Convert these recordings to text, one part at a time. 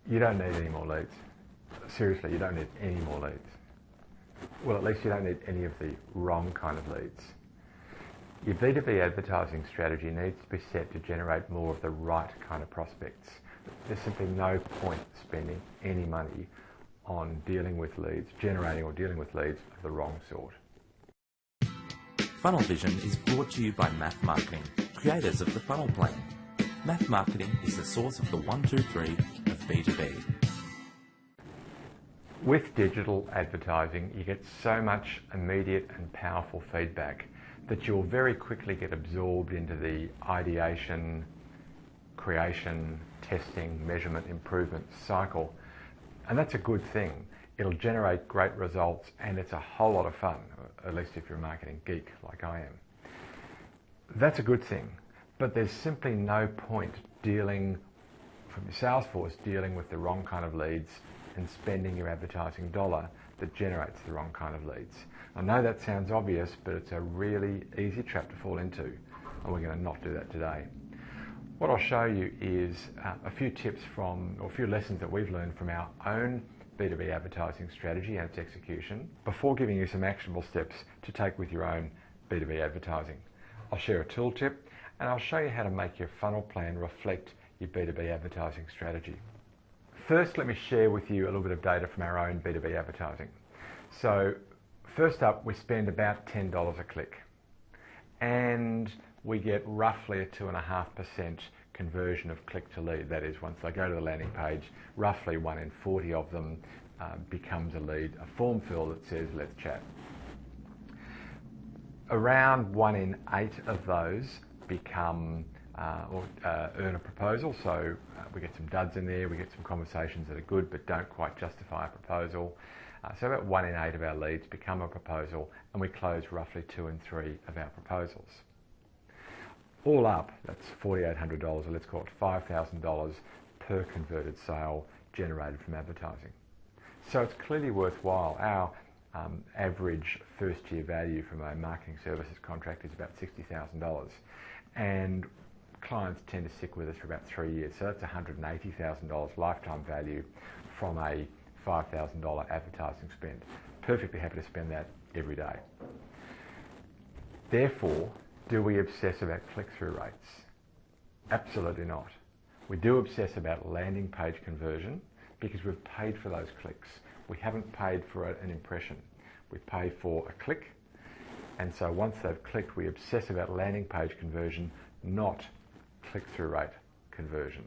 You don't need any more leads. Seriously, you don't need any more leads. Well, at least you don't need any of the wrong kind of leads. Your B2B advertising strategy needs to be set to generate more of the right kind of prospects. There's simply no point spending any money on dealing with leads, generating or dealing with leads of the wrong sort. Funnel Vision is brought to you by Math Marketing, creators of the Funnel Plan. Math Marketing is the source of the 1, 2, 3 of B2B. With digital advertising, you get so much immediate and powerful feedback that you'll very quickly get absorbed into the ideation, creation, testing, measurement, improvement cycle. And that's a good thing. It'll generate great results and it's a whole lot of fun, at least if you're a marketing geek like I am. That's a good thing, but there's simply no point dealing, from your sales force, dealing with the wrong kind of leads and spending your advertising dollar that generates the wrong kind of leads. I know that sounds obvious, but it's a really easy trap to fall into, and we're going to not do that today. What I'll show you is a few tips from, or a few lessons that we've learned from our own B2B advertising strategy and its execution before giving you some actionable steps to take with your own B2B advertising. I'll share a tool tip and I'll show you how to make your funnel plan reflect your B2B advertising strategy. First, let me share with you a little bit of data from our own B2B advertising. So first up, we spend about $10 a click and we get roughly a 2.5% conversion of click to lead. That is, once they go to the landing page, roughly 1 in 40 of them becomes a lead, a form fill that says let's chat. Around 1 in 8 of those become earn a proposal, so we get some duds in there, we get some conversations that are good but don't quite justify a proposal. So about 1 in 8 of our leads become a proposal and we close roughly 2 in 3 of our proposals. All up, that's $4,800, or let's call it $5,000 per converted sale generated from advertising. So it's clearly worthwhile. Our average first year value from a marketing services contract is about $60,000, and clients tend to stick with us for about 3 years. So that's $180,000 lifetime value from a $5,000 advertising spend. Perfectly happy to spend that every day. Therefore, do we obsess about click-through rates? Absolutely not. We do obsess about landing page conversion because we've paid for those clicks. We haven't paid for an impression. We pay for a click, and so once they've clicked, we obsess about landing page conversion, not click-through rate conversion.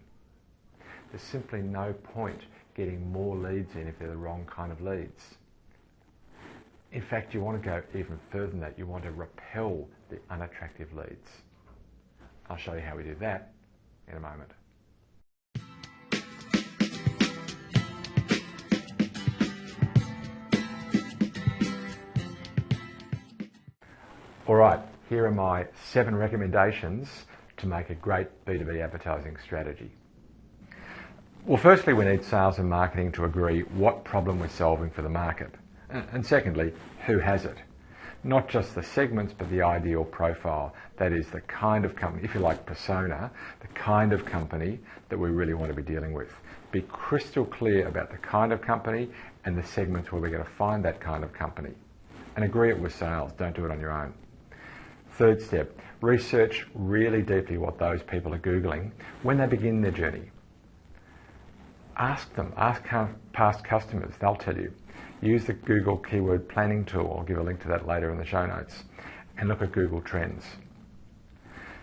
There's simply no point getting more leads in if they're the wrong kind of leads. In fact, you want to go even further than that. You want to repel the unattractive leads. I'll show you how we do that in a moment. All right, here are my 7 recommendations to make a great B2B advertising strategy. Well, firstly, we need sales and marketing to agree what problem we're solving for the market. And secondly, who has it? Not just the segments, but the ideal profile. That is the kind of company, if you like, persona, the kind of company that we really want to be dealing with. Be crystal clear about the kind of company and the segments where we're going to find that kind of company. And agree it with sales. Don't do it on your own. Third step, research really deeply what those people are Googling when they begin their journey. Ask them, ask past customers, they'll tell you. Use the Google Keyword Planning tool, I'll give a link to that later in the show notes, and look at Google Trends.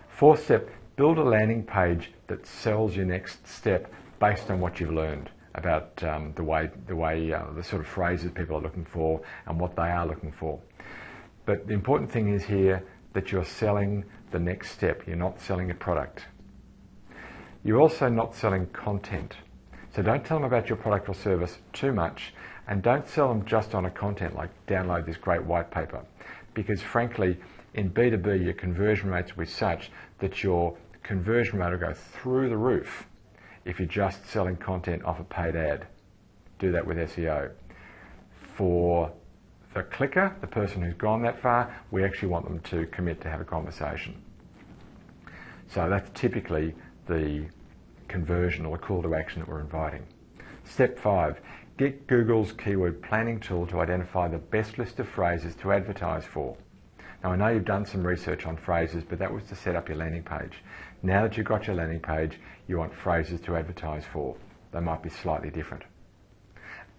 Fourth step, build a landing page that sells your next step based on what you've learned about the sort of phrases people are looking for and what they are looking for. But the important thing is here that you're selling the next step, you're not selling a product. You're also not selling content. So don't tell them about your product or service too much, and don't sell them just on a content like download this great white paper, because frankly in B2B your conversion rates will be such that your conversion rate will go through the roof if you're just selling content off a paid ad. Do that with SEO. For the clicker, the person who's gone that far, we actually want them to commit to have a conversation. So that's typically the conversion or the call to action that we're inviting. Step 5. Get Google's keyword planning tool to identify the best list of phrases to advertise for. Now I know you've done some research on phrases, but that was to set up your landing page. Now that you've got your landing page, you want phrases to advertise for. They might be slightly different.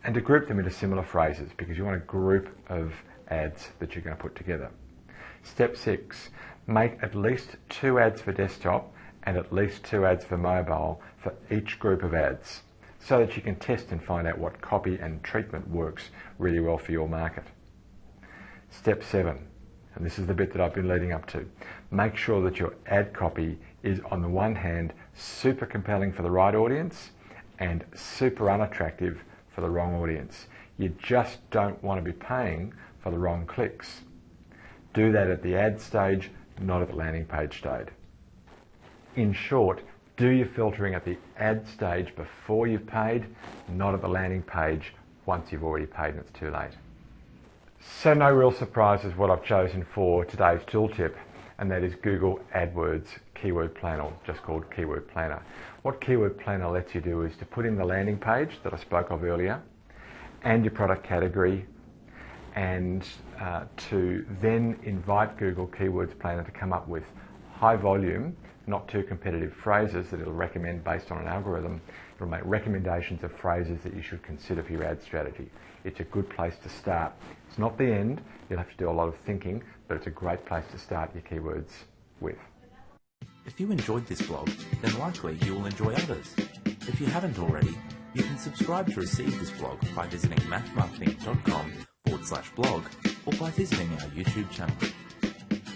And to group them into similar phrases, because you want a group of ads that you're going to put together. Step 6. Make at least 2 ads for desktop and at least 2 ads for mobile for each group of ads, so that you can test and find out what copy and treatment works really well for your market. Step 7, and this is the bit that I've been leading up to. Make sure that your ad copy is, on the one hand, super compelling for the right audience and super unattractive for the wrong audience. You just don't want to be paying for the wrong clicks. Do that at the ad stage, not at the landing page stage. In short, do your filtering at the ad stage before you've paid, not at the landing page once you've already paid and it's too late. So no real surprises what I've chosen for today's tooltip, and that is Google AdWords Keyword Planner, just called Keyword Planner. What Keyword Planner lets you do is to put in the landing page that I spoke of earlier and your product category, and to then invite Google Keywords Planner to come up with high volume, not too competitive phrases that it'll recommend based on an algorithm. It'll make recommendations of phrases that you should consider for your ad strategy. It's a good place to start. It's not the end, you'll have to do a lot of thinking, but it's a great place to start your keywords with. If you enjoyed this blog, then likely you will enjoy others. If you haven't already, you can subscribe to receive this blog by visiting mathmarketing.com/blog or by visiting our YouTube channel.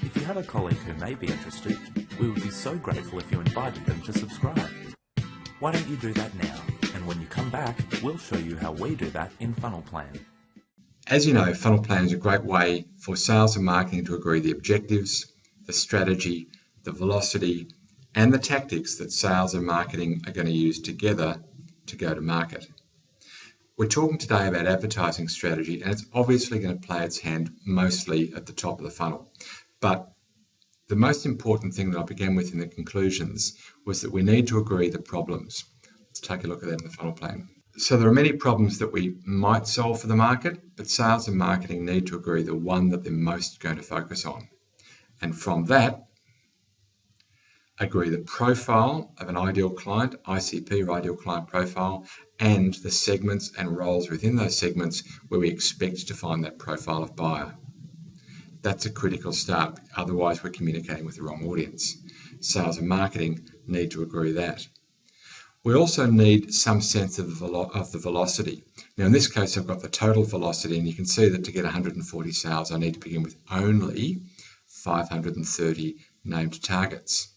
If you have a colleague who may be interested, we would be so grateful if you invited them to subscribe. Why don't you do that now? And when you come back, we'll show you how we do that in Funnel Plan. As you know, Funnel Plan is a great way for sales and marketing to agree the objectives, the strategy, the velocity, and the tactics that sales and marketing are going to use together to go to market. We're talking today about advertising strategy, and it's obviously going to play its hand mostly at the top of the funnel. But the most important thing that I began with in the conclusions was that we need to agree the problems. Let's take a look at that in the funnel plan. So there are many problems that we might solve for the market, but sales and marketing need to agree the one that they're most going to focus on. And from that, agree the profile of an ideal client, ICP or ideal client profile, and the segments and roles within those segments where we expect to find that profile of buyer. That's a critical start, otherwise we're communicating with the wrong audience. Sales and marketing need to agree that. We also need some sense of the velocity. Now in this case I've got the total velocity, and you can see that to get 140 sales I need to begin with only 530 named targets.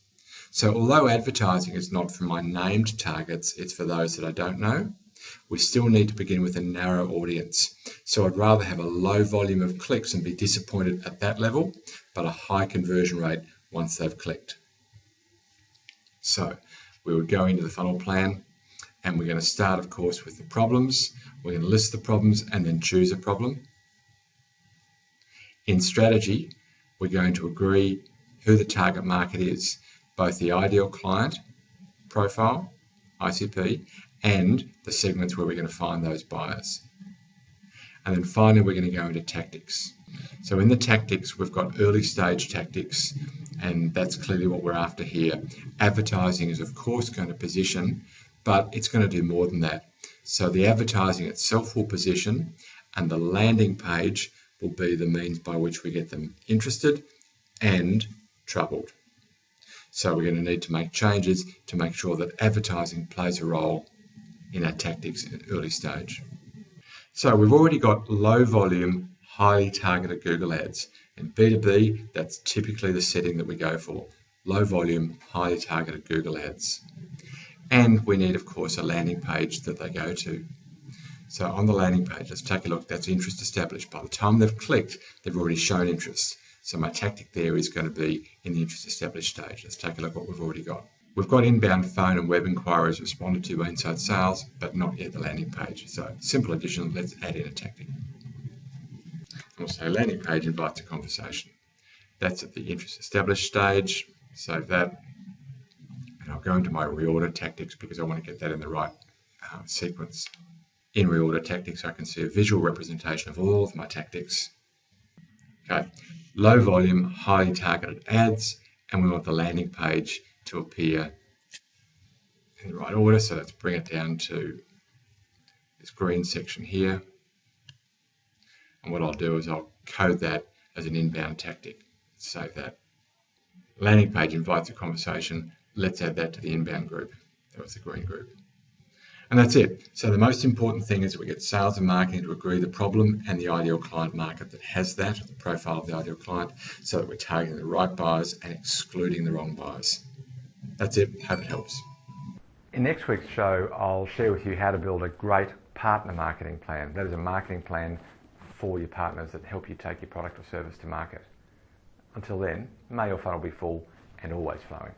So although advertising is not for my named targets, it's for those that I don't know, we still need to begin with a narrow audience. So I'd rather have a low volume of clicks and be disappointed at that level, but a high conversion rate once they've clicked. So we would go into the funnel plan, and we're going to start, of course, with the problems. We're going to list the problems and then choose a problem. In strategy, we're going to agree who the target market is, both the ideal client profile, ICP, and the segments where we're going to find those buyers. And then finally, we're going to go into tactics. So in the tactics, we've got early stage tactics, and that's clearly what we're after here. Advertising is, of course, going to position, but it's going to do more than that. So the advertising itself will position, and the landing page will be the means by which we get them interested and troubled. So we're going to need to make changes to make sure that advertising plays a role in our tactics at early stage. So we've already got low volume, highly targeted Google ads. In B2B, that's typically the setting that we go for. Low volume, highly targeted Google ads. And we need, of course, a landing page that they go to. So on the landing page, let's take a look. That's interest established. By the time they've clicked, they've already shown interest. So my tactic there is going to be in the interest established stage. Let's take a look at what we've already got. We've got inbound phone and web inquiries responded to by inside sales, but not yet the landing page. So simple addition, let's add in a tactic. We'll say landing page invites a conversation. That's at the interest established stage. Save that. And I'll go into my reorder tactics because I want to get that in the right sequence in reorder tactics. I can see a visual representation of all of my tactics. Okay, low volume, highly targeted ads, and we want the landing page to appear in the right order. So let's bring it down to this green section here. And what I'll do is I'll code that as an inbound tactic. Save that. Landing page invites a conversation. Let's add that to the inbound group. That was the green group. And that's it. So the most important thing is that we get sales and marketing to agree the problem and the ideal client market that has that, the profile of the ideal client, so that we're targeting the right buyers and excluding the wrong buyers. That's it. Hope it helps. In next week's show, I'll share with you how to build a great partner marketing plan. That is a marketing plan for your partners that help you take your product or service to market. Until then, may your funnel be full and always flowing.